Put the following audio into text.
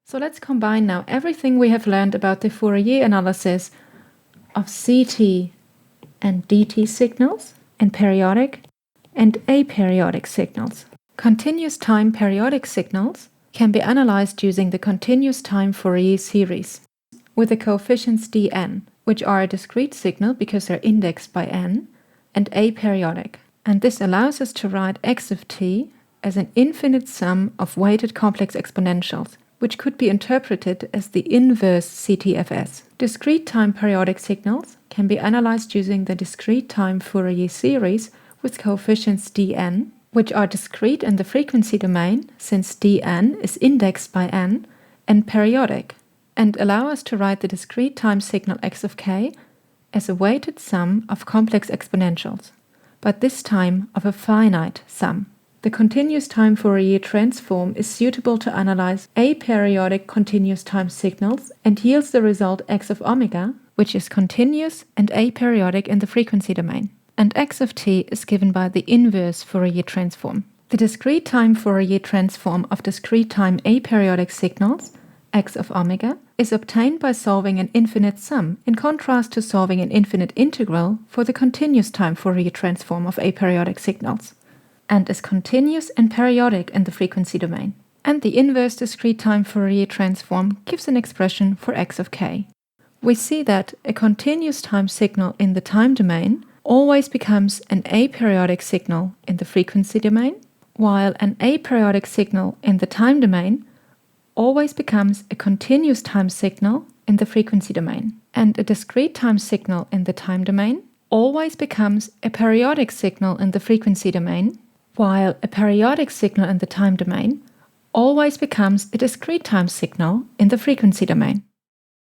So let's combine now everything we have learned about the Fourier analysis of CT and DT signals and periodic and aperiodic signals. Continuous time periodic signals can be analyzed using the continuous time Fourier series with the coefficients dn, which are a discrete signal because they're indexed by n, and aperiodic. And this allows us to write x of t as an infinite sum of weighted complex exponentials, which could be interpreted as the inverse CTFS. Discrete time periodic signals can be analyzed using the discrete time Fourier series with coefficients dn, which are discrete in the frequency domain since dn is indexed by n, and periodic, and allow us to write the discrete time signal x of k as a weighted sum of complex exponentials, but this time of a finite sum. The continuous time Fourier transform is suitable to analyze aperiodic continuous time signals and yields the result x of omega, which is continuous and aperiodic in the frequency domain. And x of t is given by the inverse Fourier transform. The discrete time Fourier transform of discrete time aperiodic signals, x of omega, is obtained by solving an infinite sum, in contrast to solving an infinite integral for the continuous time Fourier transform of aperiodic signals, and is continuous and periodic in the frequency domain. And the inverse discrete time Fourier transform gives an expression for x of k. We see that a continuous time signal in the time domain always becomes an aperiodic signal in the frequency domain, while an aperiodic signal in the time domain always becomes a continuous time signal in the frequency domain. And a discrete time signal in the time domain always becomes a periodic signal in the frequency domain, while a periodic signal in the time domain always becomes a discrete time signal in the frequency domain.